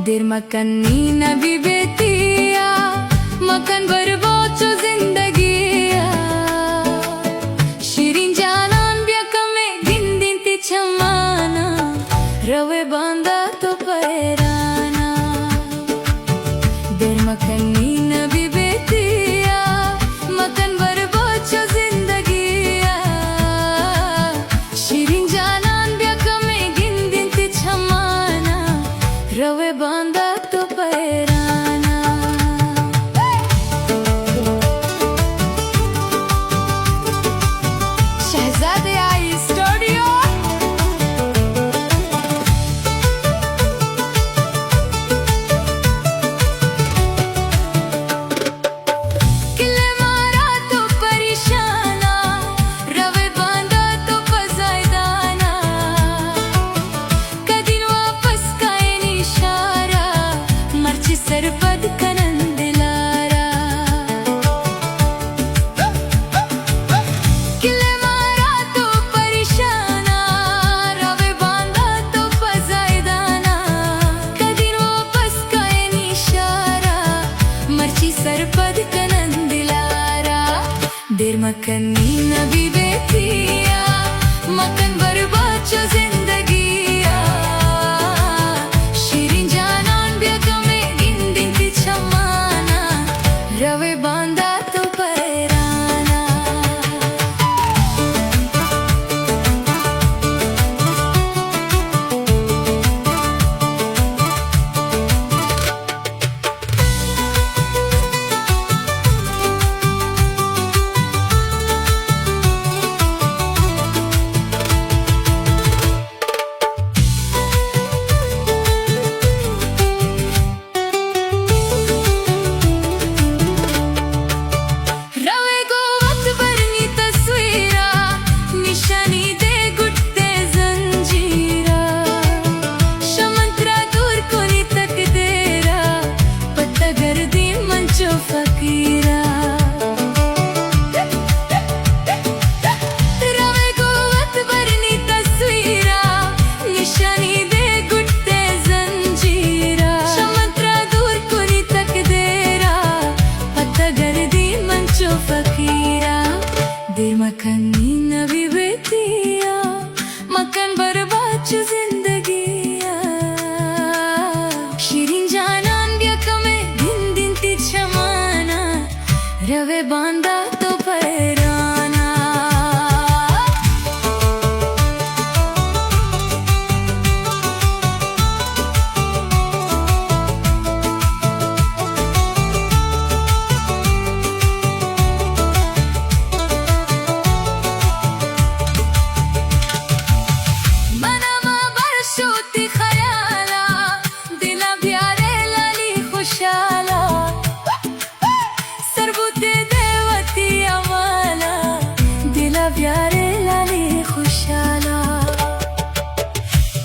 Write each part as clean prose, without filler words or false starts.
Dir makan ni nabi betia, makan berboco zindagiya. Shirin janan biya kame din din ti chamana, rawe banda to pairana. Dir makan ni nabi betia, makan berboco zindagiya. Shirin janan biya kame din din ti chamana, rawe banda to pairana. शहजादे आई studio किले मारा तो परेशाना, रवे बांधा तो पजायदाना. कदीन वापस काए निशारा, मर्ची सरपद कनंदिलारा. किले मारा तो परेशाना, रवे बांधा तो पजायदाना. कदीन वापस काए निशारा, मर्ची सरपद कनंदिलारा. देर मकन नी नबी बेतिया, मकन बर्बाचो जिंदगिया. शिरीन जानान बेगमे दिन दिन ती चमाना, रवे बांधा तो पैराना. रवे गोवत बरनी तस्वीरा, निशानी दे गुट्टे जंजीरा. शमंत्रा दूर कोनी तक देरा, पत्ता गर्दी मंचो फकीरा. रवे गोवत बरनी तस्वीरा, निशानी दे गुट्टे जंजीरा. शमंत्रा दूर कोनी तक देरा, पत्ता गर्दी मंचो फकीरा. देर मकन नी नबी बेतिया, मकन बर्बाचो जिंदगिया. शिरीन जानान बिया कमे दिन दिन ती चमाना, रवे बांधा तो पैराना. मनामा बरसोती खयाला, दिला प्यारे लाली खुशाला. सरबुते देवती अमाला, दिला प्यारे लाली खुशाला.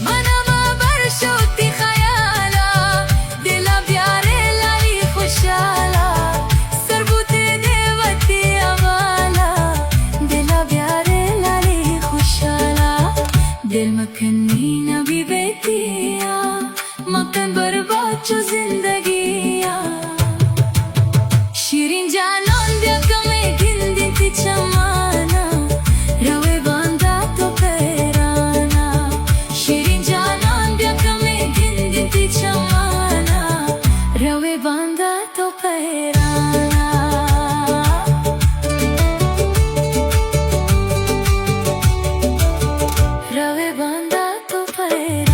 मनामा बरसोती खयाला, दिला प्यारे लाली खुशाला. सरबुते देवती अमाला, दिला प्यारे लाली खुशाला. दिल मकन नी नबी बेतिया, मकन बर्बाचो जिंदगिया. शिरीन जानान बिया कमे दिन दिन ती चमाना, रवे बांधा तो पैराना. शिरीन जानान बिया कमे दिन दिन ती चमाना, रवे बांधा तो पैराना. रवे बांधा तो पैराना.